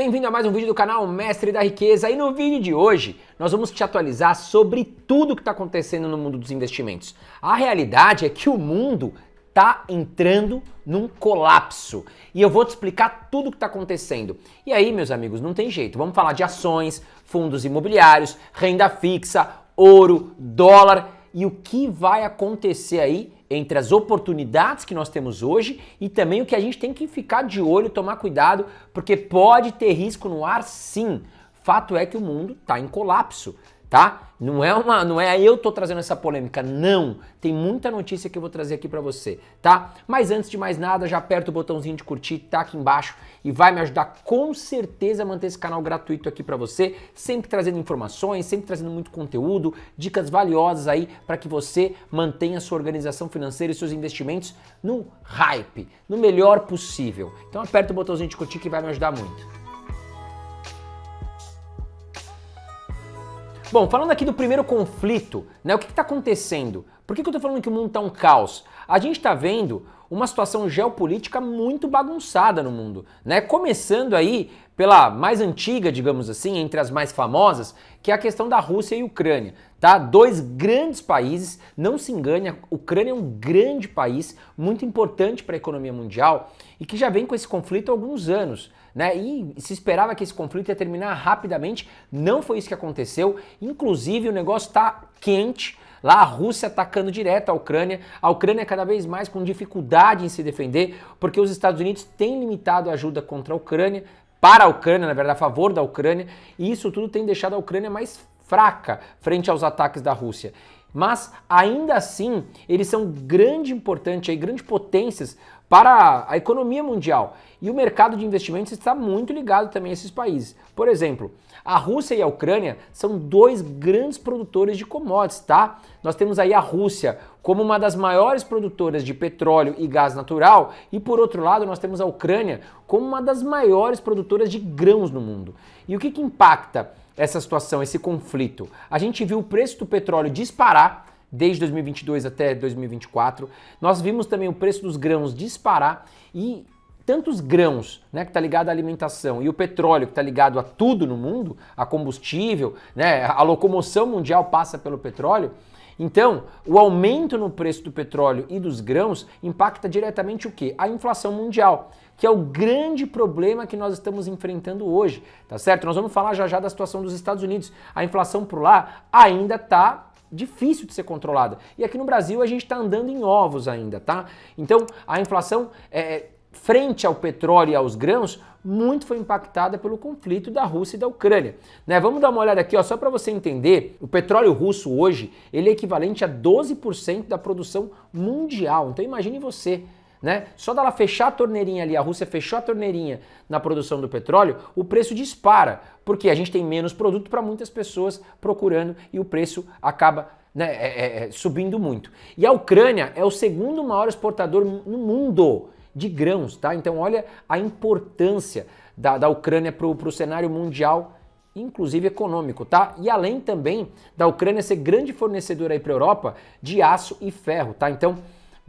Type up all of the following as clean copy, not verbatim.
bem-vindo a mais um vídeo do canal Mestre da Riqueza. E no vídeo de hoje nós vamos te atualizar sobre tudo que está acontecendo no mundo dos investimentos. A realidade é que o mundo está entrando num colapso e eu vou te explicar tudo o que está acontecendo. E aí, meus amigos, não tem jeito. Vamos falar de ações, fundos imobiliários, renda fixa, ouro, dólar e o que vai acontecer aí entre as oportunidades que nós temos hoje e também o que a gente tem que ficar de olho, tomar cuidado, porque pode ter risco no ar sim. Fato é que o mundo está em colapso, tá? Não é eu tô trazendo essa polêmica, não. Tem muita notícia que eu vou trazer aqui para você, tá? Mas antes de mais nada, já aperta o botãozinho de curtir, tá aqui embaixo e vai me ajudar com certeza a manter esse canal gratuito aqui para você, sempre trazendo informações, sempre trazendo muito conteúdo, dicas valiosas aí para que você mantenha a sua organização financeira e seus investimentos no hype, no melhor possível. Então aperta o botãozinho de curtir que vai me ajudar muito. Bom, falando aqui do primeiro conflito, né, o que está acontecendo? Por que eu estou falando que o mundo está um caos? A gente está vendo uma situação geopolítica muito bagunçada no mundo, né? Começando aí pela mais antiga, digamos assim, entre as mais famosas, que é a questão da Rússia e Ucrânia, tá? Dois grandes países, não se engane, a Ucrânia é um grande país, muito importante para a economia mundial e que já vem com esse conflito há alguns anos, né? E se esperava que esse conflito ia terminar rapidamente, não foi isso que aconteceu, inclusive o negócio está quente. Lá a Rússia atacando direto a Ucrânia cada vez mais com dificuldade em se defender, porque os Estados Unidos têm limitado a ajuda contra a Ucrânia, para a Ucrânia, na verdade, a favor da Ucrânia, e isso tudo tem deixado a Ucrânia mais fraca frente aos ataques da Rússia. Mas ainda assim, eles são grande potências para a economia mundial. E o mercado de investimentos está muito ligado também a esses países. Por exemplo, a Rússia e a Ucrânia são dois grandes produtores de commodities, tá? Nós temos aí a Rússia como uma das maiores produtoras de petróleo e gás natural e, por outro lado, nós temos a Ucrânia como uma das maiores produtoras de grãos no mundo. E o que impacta essa situação, esse conflito? A gente viu o preço do petróleo disparar desde 2022 até 2024. Nós vimos também o preço dos grãos disparar e tantos grãos, né, que está ligado à alimentação, e o petróleo que está ligado a tudo no mundo, a combustível, né, a locomoção mundial passa pelo petróleo. Então, o aumento no preço do petróleo e dos grãos impacta diretamente o quê? A inflação mundial, que é o grande problema que nós estamos enfrentando hoje, tá certo? Nós vamos falar já da situação dos Estados Unidos. A inflação por lá ainda está difícil de ser controlada. E aqui no Brasil a gente está andando em ovos ainda, tá? Então, a inflação frente ao petróleo e aos grãos, muito foi impactada pelo conflito da Rússia e da Ucrânia, né? Vamos dar uma olhada aqui, ó, só para você entender, o petróleo russo hoje, ele é equivalente a 12% da produção mundial. Então imagine você, né? Só dela fechar a torneirinha ali, a Rússia fechou a torneirinha na produção do petróleo, o preço dispara, porque a gente tem menos produto para muitas pessoas procurando e o preço acaba, né, subindo muito. E a Ucrânia é o segundo maior exportador no mundo de grãos, tá? Então olha a importância da Ucrânia para o cenário mundial, inclusive econômico, tá? E além também da Ucrânia ser grande fornecedora aí para a Europa de aço e ferro, tá? Então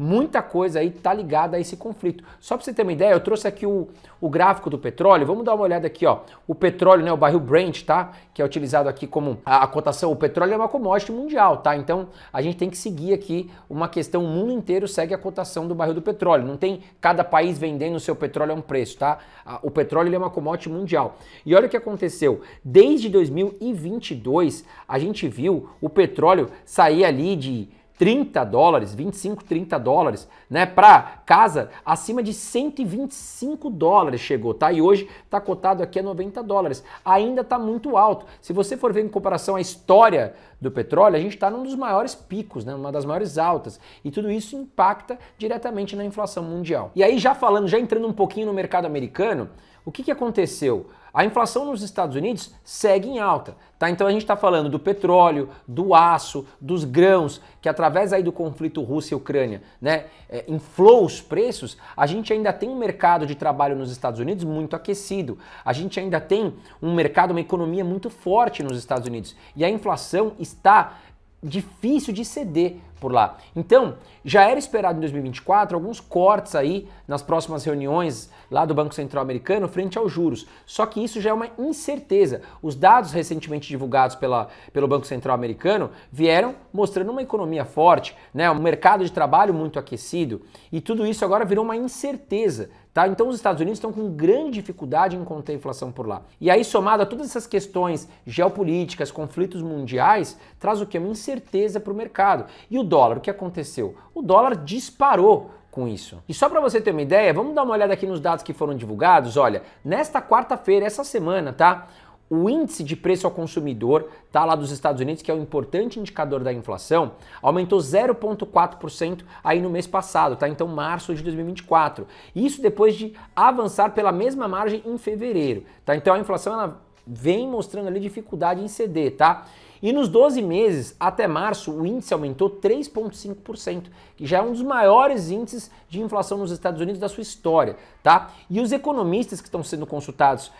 muita coisa aí tá ligada a esse conflito. Só para você ter uma ideia, eu trouxe aqui o gráfico do petróleo. Vamos dar uma olhada aqui, ó. O petróleo, né, o barril Brent, tá? Que é utilizado aqui como a cotação. O petróleo é uma commodity mundial, tá? Então a gente tem que seguir aqui uma questão, o mundo inteiro segue a cotação do barril do petróleo. Não tem cada país vendendo o seu petróleo a um preço, tá? O petróleo ele é uma commodity mundial. E olha o que aconteceu. Desde 2022, a gente viu o petróleo sair ali de $30, 25, $30, né, para casa acima de $125 chegou, tá? E hoje tá cotado aqui a $90. Ainda tá muito alto. Se você for ver em comparação à história do petróleo, a gente está num dos maiores picos, né, uma das maiores altas. E tudo isso impacta diretamente na inflação mundial. E aí já entrando um pouquinho no mercado americano, o que aconteceu? A inflação nos Estados Unidos segue em alta, tá? Então a gente está falando do petróleo, do aço, dos grãos, que através aí do conflito Rússia e Ucrânia, né, inflou os preços. A gente ainda tem um mercado de trabalho nos Estados Unidos muito aquecido. A gente ainda tem um mercado, uma economia muito forte nos Estados Unidos. E a inflação está difícil de ceder por lá. Então, já era esperado em 2024 alguns cortes aí nas próximas reuniões lá do Banco Central americano frente aos juros. Só que isso já é uma incerteza. Os dados recentemente divulgados pelo Banco Central americano vieram mostrando uma economia forte, né, um mercado de trabalho muito aquecido, e tudo isso agora virou uma incerteza. Tá? Então os Estados Unidos estão com grande dificuldade em conter a inflação por lá. E aí, somado a todas essas questões geopolíticas, conflitos mundiais, traz o quê? Uma incerteza para o mercado. E o dólar, o que aconteceu? O dólar disparou com isso. E só para você ter uma ideia, vamos dar uma olhada aqui nos dados que foram divulgados. Olha, nesta quarta-feira, essa semana, tá? O índice de preço ao consumidor, tá, lá dos Estados Unidos, que é um importante indicador da inflação, aumentou 0,4% aí no mês passado, tá? Então, março de 2024. Isso depois de avançar pela mesma margem em fevereiro, tá? Então, a inflação ela vem mostrando ali dificuldade em ceder, tá? E nos 12 meses até março, o índice aumentou 3,5%, que já é um dos maiores índices de inflação nos Estados Unidos da sua história, tá? E os economistas que estão sendo consultados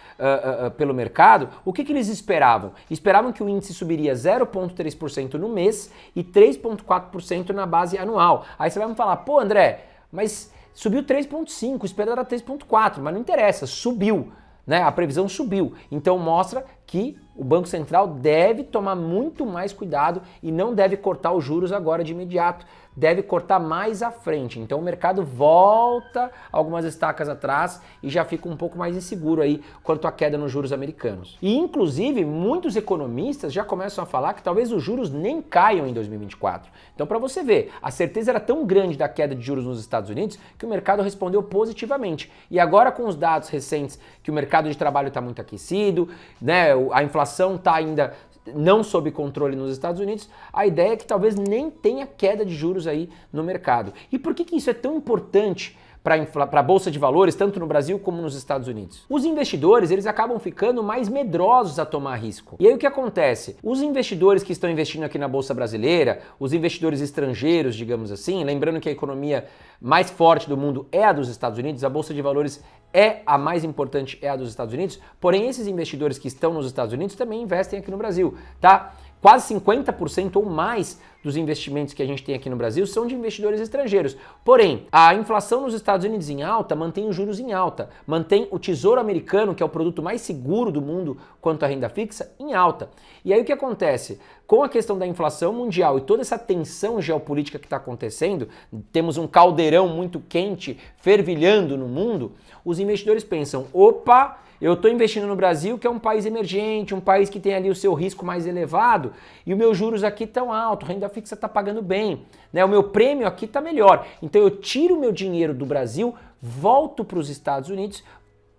pelo mercado, o que eles esperavam? Esperavam que o índice subiria 0,3% no mês e 3,4% na base anual. Aí você vai me falar, pô, André, mas subiu 3,5%, o esperado era 3,4%, mas não interessa, subiu. Né? A previsão subiu, então mostra que o Banco Central deve tomar muito mais cuidado e não deve cortar os juros agora de imediato, deve cortar mais à frente. Então o mercado volta algumas estacas atrás e já fica um pouco mais inseguro aí quanto à queda nos juros americanos. E inclusive muitos economistas já começam a falar que talvez os juros nem caiam em 2024. Então para você ver, a certeza era tão grande da queda de juros nos Estados Unidos que o mercado respondeu positivamente. E agora com os dados recentes que o mercado de trabalho está muito aquecido, né, a inflação está ainda não sob controle nos Estados Unidos, a ideia é que talvez nem tenha queda de juros aí no mercado. E por que isso é tão importante para a Bolsa de Valores, tanto no Brasil como nos Estados Unidos? Os investidores, eles acabam ficando mais medrosos a tomar risco. E aí o que acontece? Os investidores que estão investindo aqui na Bolsa Brasileira, os investidores estrangeiros, digamos assim, lembrando que a economia mais forte do mundo é a dos Estados Unidos, a Bolsa de Valores é a mais importante, é a dos Estados Unidos, porém esses investidores que estão nos Estados Unidos também investem aqui no Brasil, tá? Quase 50% ou mais dos investimentos que a gente tem aqui no Brasil são de investidores estrangeiros. Porém, a inflação nos Estados Unidos em alta mantém os juros em alta, mantém o Tesouro Americano, que é o produto mais seguro do mundo quanto à renda fixa, em alta. E aí o que acontece? Com a questão da inflação mundial e toda essa tensão geopolítica que está acontecendo, temos um caldeirão muito quente fervilhando no mundo, os investidores pensam, opa, eu estou investindo no Brasil, que é um país emergente, um país que tem ali o seu risco mais elevado, e os meus juros aqui estão altos, a renda fixa está pagando bem, né? O meu prêmio aqui está melhor. Então eu tiro o meu dinheiro do Brasil, volto para os Estados Unidos,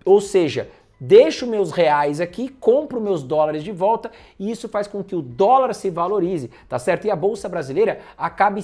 ou seja, deixo meus reais aqui, compro meus dólares de volta, e isso faz com que o dólar se valorize, tá certo? E a Bolsa Brasileira acabe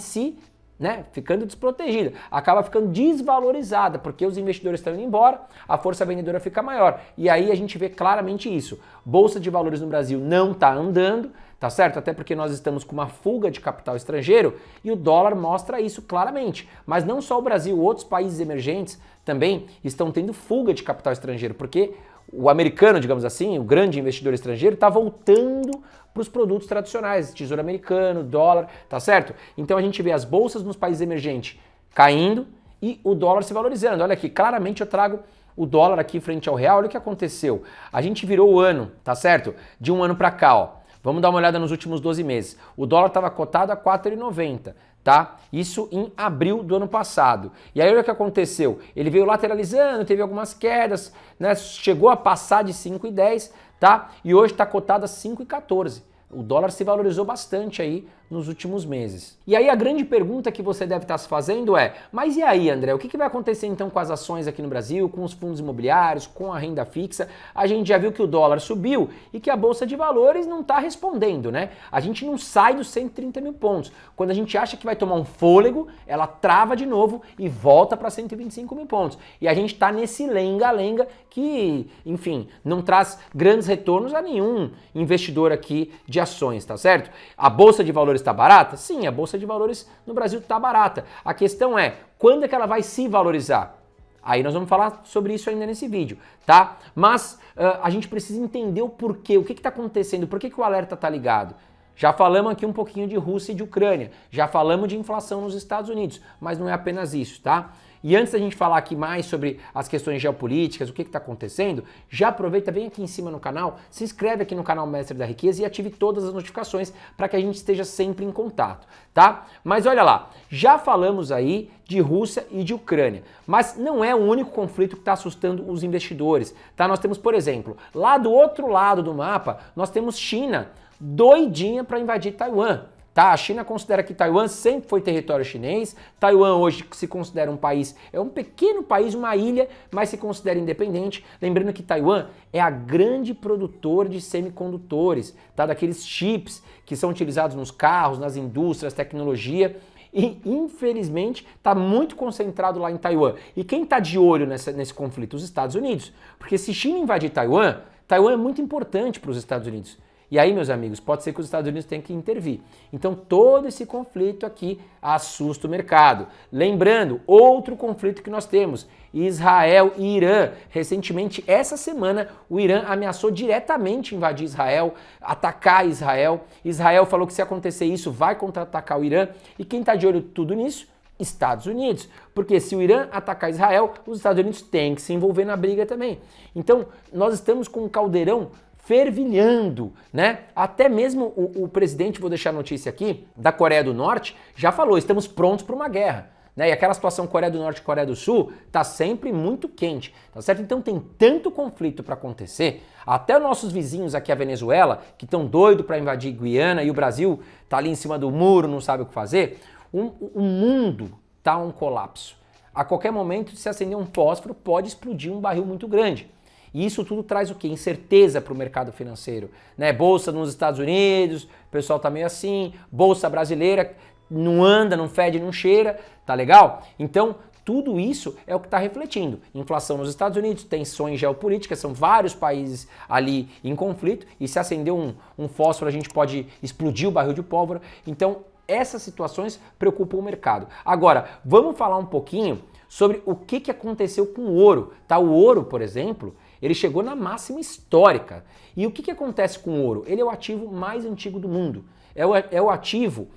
ficando desprotegida, acaba ficando desvalorizada, porque os investidores estão indo embora, a força vendedora fica maior. E aí a gente vê claramente isso. Bolsa de valores no Brasil não está andando, tá certo? Até porque nós estamos com uma fuga de capital estrangeiro e o dólar mostra isso claramente. Mas não só o Brasil, outros países emergentes também estão tendo fuga de capital estrangeiro, porque o americano, digamos assim, o grande investidor estrangeiro, está voltando para os produtos tradicionais, tesouro americano, dólar, tá certo? Então a gente vê as bolsas nos países emergentes caindo e o dólar se valorizando. Olha aqui, claramente eu trago o dólar aqui frente ao real, olha o que aconteceu. A gente virou o ano, tá certo? De um ano para cá, ó. Vamos dar uma olhada nos últimos 12 meses. O dólar estava cotado a R$ 4,90. Tá? Isso em abril do ano passado. E aí olha o que aconteceu. Ele veio lateralizando, teve algumas quedas, né? Chegou a passar de 5,10, tá? E hoje está cotado a 5,14. O dólar se valorizou bastante aí nos últimos meses. E aí a grande pergunta que você deve estar se fazendo é, mas e aí, André, o que vai acontecer então com as ações aqui no Brasil, com os fundos imobiliários, com a renda fixa? A gente já viu que o dólar subiu e que a Bolsa de Valores não está respondendo, né? A gente não sai dos 130 mil pontos. Quando a gente acha que vai tomar um fôlego, ela trava de novo e volta para 125 mil pontos. E a gente está nesse lenga-lenga que, enfim, não traz grandes retornos a nenhum investidor aqui de ações, tá certo? A Bolsa de Valores está barata? Sim, a Bolsa de Valores no Brasil está barata. A questão é, quando é que ela vai se valorizar? Aí nós vamos falar sobre isso ainda nesse vídeo, tá? Mas a gente precisa entender o porquê, o que está acontecendo, por que o alerta está ligado. Já falamos aqui um pouquinho de Rússia e de Ucrânia, já falamos de inflação nos Estados Unidos, mas não é apenas isso, tá? E antes da gente falar aqui mais sobre as questões geopolíticas, o que está acontecendo, já aproveita, vem aqui em cima no canal, se inscreve aqui no canal Mestre da Riqueza e ative todas as notificações para que a gente esteja sempre em contato, tá? Mas olha lá, já falamos aí de Rússia e de Ucrânia, mas não é o único conflito que está assustando os investidores, tá? Nós temos, por exemplo, lá do outro lado do mapa, nós temos China doidinha para invadir Taiwan. Tá, a China considera que Taiwan sempre foi território chinês, Taiwan hoje se considera um país, é um pequeno país, uma ilha, mas se considera independente. Lembrando que Taiwan é a grande produtora de semicondutores, tá, daqueles chips que são utilizados nos carros, nas indústrias, tecnologia, e infelizmente está muito concentrado lá em Taiwan. E quem está de olho nesse conflito? Os Estados Unidos. Porque se China invadir Taiwan, Taiwan é muito importante para os Estados Unidos. E aí, meus amigos, pode ser que os Estados Unidos tenham que intervir. Então, todo esse conflito aqui assusta o mercado. Lembrando, outro conflito que nós temos, Israel e Irã. Recentemente, essa semana, o Irã ameaçou diretamente invadir Israel, atacar Israel. Israel falou que se acontecer isso, vai contra-atacar o Irã. E quem está de olho tudo nisso? Estados Unidos, porque se o Irã atacar Israel, os Estados Unidos têm que se envolver na briga também. Então, nós estamos com um caldeirão fervilhando, né? Até mesmo o presidente, vou deixar a notícia aqui, da Coreia do Norte, já falou, estamos prontos para uma guerra. Né? E aquela situação Coreia do Norte e Coreia do Sul tá sempre muito quente, tá certo? Então tem tanto conflito para acontecer, até os nossos vizinhos aqui, a Venezuela, que estão doidos para invadir Guiana, e o Brasil tá ali em cima do muro, não sabe o que fazer. O mundo tá um colapso. A qualquer momento, se acender um fósforo, pode explodir um barril muito grande. E isso tudo traz o quê? Incerteza para o mercado financeiro. Né? Bolsa nos Estados Unidos, o pessoal tá meio assim, bolsa brasileira não anda, não fede, não cheira, tá legal? Então, tudo isso é o que está refletindo. Inflação nos Estados Unidos, tensões geopolíticas, são vários países ali em conflito, e se acender um fósforo a gente pode explodir o barril de pólvora. Então, essas situações preocupam o mercado. Agora, vamos falar um pouquinho sobre o que aconteceu com o ouro. Tá? O ouro, por exemplo, ele chegou na máxima histórica. E o que acontece com o ouro? Ele é o ativo mais antigo do mundo. É o ativo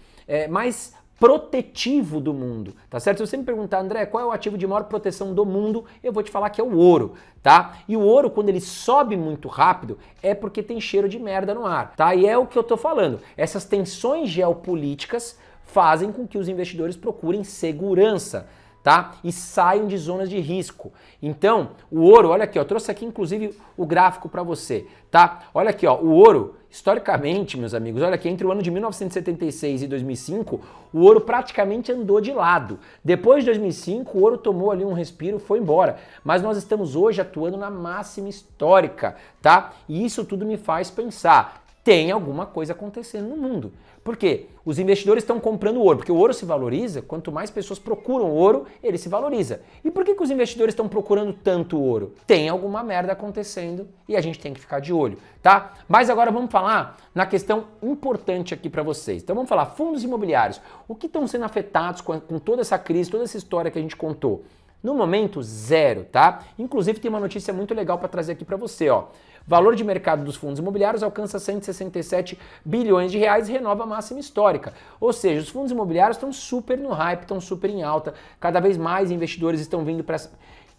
mais protetivo do mundo, tá certo? Se você me perguntar, André, qual é o ativo de maior proteção do mundo, eu vou te falar que é o ouro, tá? E o ouro, quando ele sobe muito rápido, é porque tem cheiro de merda no ar, tá? E é o que eu tô falando. Essas tensões geopolíticas fazem com que os investidores procurem segurança, tá? E saiam de zonas de risco. Então, o ouro, olha aqui, ó, eu trouxe aqui inclusive o gráfico para você, tá? Olha aqui, ó, o ouro, historicamente, meus amigos, olha aqui, entre o ano de 1976 e 2005, o ouro praticamente andou de lado. Depois de 2005, o ouro tomou ali um respiro, foi embora. Mas nós estamos hoje atuando na máxima histórica, tá? E isso tudo me faz pensar, tem alguma coisa acontecendo no mundo. Por quê? Os investidores estão comprando ouro, porque o ouro se valoriza, quanto mais pessoas procuram ouro, ele se valoriza. E por que os investidores estão procurando tanto ouro? Tem alguma merda acontecendo e a gente tem que ficar de olho, tá? Mas agora vamos falar na questão importante aqui para vocês. Então vamos falar fundos imobiliários. O que estão sendo afetados com toda essa crise, toda essa história que a gente contou? No momento, zero, tá? Inclusive tem uma notícia muito legal para trazer aqui para você, ó. Valor de mercado dos fundos imobiliários alcança 167 bilhões de reais e renova a máxima histórica. Ou seja, os fundos imobiliários estão super no hype, estão super em alta. Cada vez mais investidores estão vindo para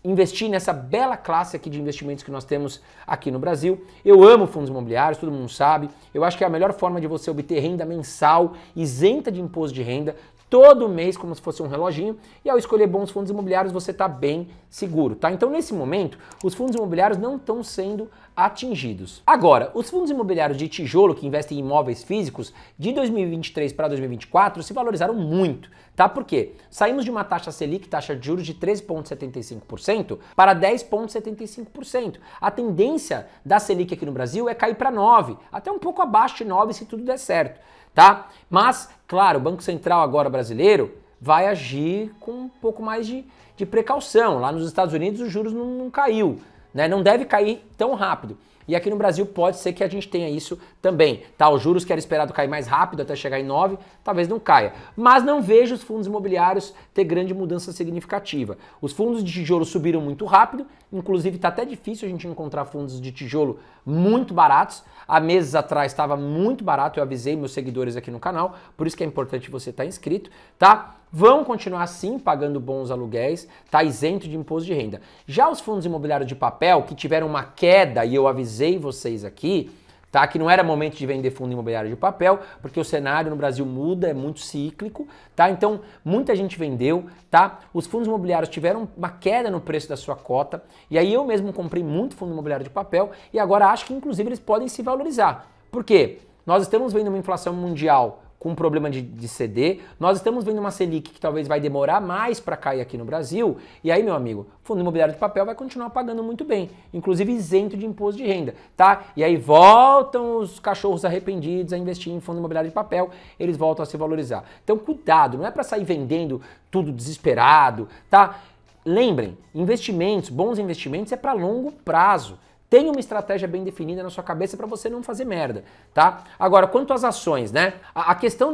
investir nessa bela classe aqui de investimentos que nós temos aqui no Brasil. Eu amo fundos imobiliários, todo mundo sabe. Eu acho que é a melhor forma de você obter renda mensal, isenta de imposto de renda, todo mês como se fosse um reloginho, e ao escolher bons fundos imobiliários você está bem seguro, tá? Então nesse momento os fundos imobiliários não estão sendo atingidos. Agora, os fundos imobiliários de tijolo que investem em imóveis físicos de 2023 para 2024 se valorizaram muito, tá? Por quê? Saímos de uma taxa Selic, taxa de juros de 13,75% para 10,75%. A tendência da Selic aqui no Brasil é cair para 9%, até um pouco abaixo de 9% se tudo der certo. Tá? Mas, claro, o Banco Central agora brasileiro vai agir com um pouco mais de precaução. Lá nos Estados Unidos os juros não caiu, né? Não deve cair tão rápido. E aqui no Brasil pode ser que a gente tenha isso também, tá? Os juros que era esperado cair mais rápido até chegar em 9, talvez não caia. Mas não vejo os fundos imobiliários ter grande mudança significativa. Os fundos de tijolo subiram muito rápido, inclusive está até difícil a gente encontrar fundos de tijolo muito baratos. Há meses atrás estava muito barato, eu avisei meus seguidores aqui no canal, por isso que é importante você estar inscrito, tá? Vão continuar sim pagando bons aluguéis, tá isento de imposto de renda. Já os fundos imobiliários de papel, que tiveram uma queda, e eu avisei vocês aqui, tá? Que não era momento de vender fundo imobiliário de papel, porque o cenário no Brasil muda, é muito cíclico, tá? Então, muita gente vendeu, tá? Os fundos imobiliários tiveram uma queda no preço da sua cota, e aí eu mesmo comprei muito fundo imobiliário de papel, e agora acho que inclusive eles podem se valorizar. Por quê? Nós estamos vendo uma inflação mundial com problema de CD, nós estamos vendo uma Selic que talvez vai demorar mais para cair aqui no Brasil, e aí, meu amigo, fundo imobiliário de papel vai continuar pagando muito bem, inclusive isento de imposto de renda, tá? E aí voltam os cachorros arrependidos a investir em fundo imobiliário de papel, eles voltam a se valorizar. Então, cuidado, não é para sair vendendo tudo desesperado, tá? Lembrem, investimentos, bons investimentos é para longo prazo. Tenha uma estratégia bem definida na sua cabeça para você não fazer merda, tá? Agora, quanto às ações, né? A questão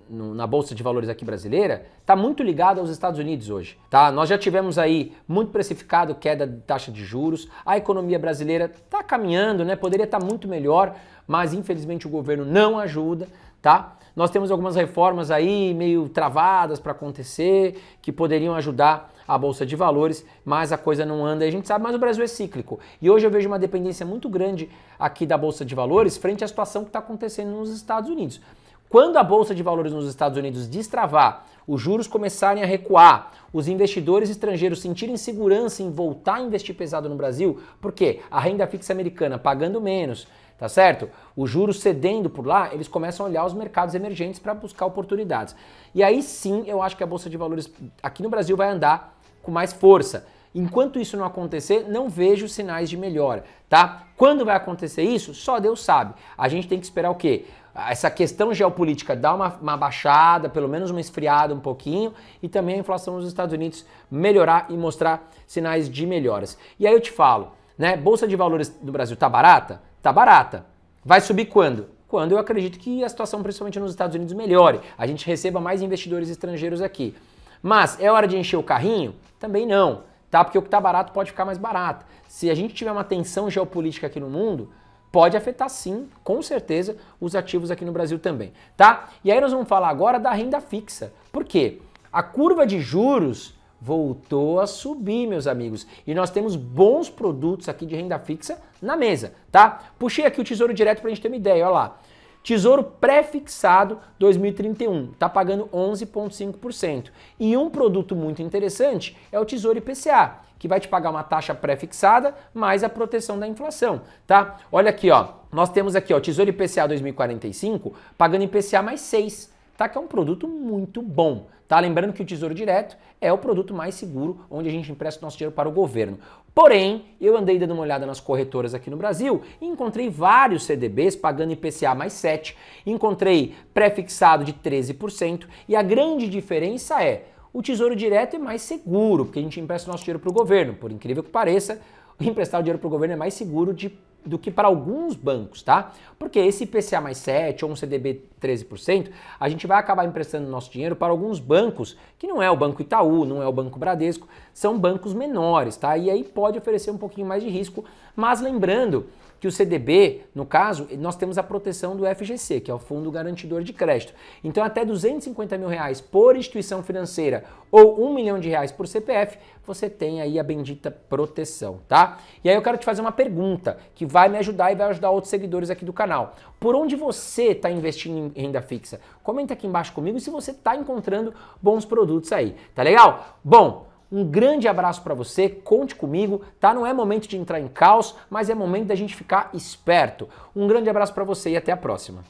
na Bolsa de Valores aqui brasileira está muito ligada aos Estados Unidos hoje, tá? Nós já tivemos aí muito precificado queda de taxa de juros, a economia brasileira está caminhando, né? Poderia estar muito melhor, mas infelizmente o governo não ajuda, tá? Nós temos algumas reformas aí meio travadas para acontecer, que poderiam ajudar a Bolsa de Valores, mas a coisa não anda, a gente sabe, mas o Brasil é cíclico. E hoje eu vejo uma dependência muito grande aqui da Bolsa de Valores frente à situação que está acontecendo nos Estados Unidos. Quando a Bolsa de Valores nos Estados Unidos destravar, os juros começarem a recuar, os investidores estrangeiros sentirem segurança em voltar a investir pesado no Brasil, porque a renda fixa americana pagando menos, tá certo? Os juros cedendo por lá, eles começam a olhar os mercados emergentes para buscar oportunidades. E aí sim, eu acho que a Bolsa de Valores aqui no Brasil vai andar com mais força. Enquanto isso não acontecer, não vejo sinais de melhora, tá? Quando vai acontecer isso, só Deus sabe. A gente tem que esperar o quê? Essa questão geopolítica dá uma baixada, pelo menos uma esfriada um pouquinho, e também a inflação nos Estados Unidos melhorar e mostrar sinais de melhoras. E aí eu te falo, né? Bolsa de Valores do Brasil tá barata? Tá barata. Vai subir quando? Quando eu acredito que a situação, principalmente nos Estados Unidos, melhore. A gente receba mais investidores estrangeiros aqui. Mas é hora de encher o carrinho? Também não, tá? Porque o que tá barato pode ficar mais barato. Se a gente tiver uma tensão geopolítica aqui no mundo, pode afetar sim, com certeza, os ativos aqui no Brasil também, tá? E aí nós vamos falar agora da renda fixa. Por quê? A curva de juros voltou a subir, meus amigos, e nós temos bons produtos aqui de renda fixa na mesa, tá? Puxei aqui o Tesouro Direto pra gente ter uma ideia, olha lá. Tesouro pré-fixado 2031, tá pagando 11,5%. E um produto muito interessante é o Tesouro IPCA, que vai te pagar uma taxa pré-fixada mais a proteção da inflação, tá? Olha aqui, ó, nós temos aqui, ó, Tesouro IPCA 2045 pagando IPCA mais 6, tá? Que é um produto muito bom, tá? Lembrando que o Tesouro Direto é o produto mais seguro onde a gente empresta o nosso dinheiro para o governo. Porém, eu andei dando uma olhada nas corretoras aqui no Brasil e encontrei vários CDBs pagando IPCA mais 7, encontrei pré-fixado de 13% e a grande diferença é o Tesouro Direto é mais seguro, porque a gente empresta o nosso dinheiro para o governo. Por incrível que pareça, emprestar o dinheiro para o governo é mais seguro do que para alguns bancos, tá? Porque esse IPCA mais 7 ou um CDB 13%, a gente vai acabar emprestando nosso dinheiro para alguns bancos, que não é o Banco Itaú, não é o Banco Bradesco, são bancos menores, tá? E aí pode oferecer um pouquinho mais de risco, mas lembrando que o CDB, no caso, nós temos a proteção do FGC, que é o Fundo Garantidor de Crédito. Então até R$250 mil por instituição financeira ou R$1 milhão por CPF, você tem aí a bendita proteção, tá? E aí eu quero te fazer uma pergunta que vai me ajudar e vai ajudar outros seguidores aqui do canal. Por onde você está investindo em renda fixa? Comenta aqui embaixo comigo se você está encontrando bons produtos aí, tá legal? Bom, um grande abraço para você, conte comigo, tá? Não é momento de entrar em caos, mas é momento da gente ficar esperto. Um grande abraço para você e até a próxima.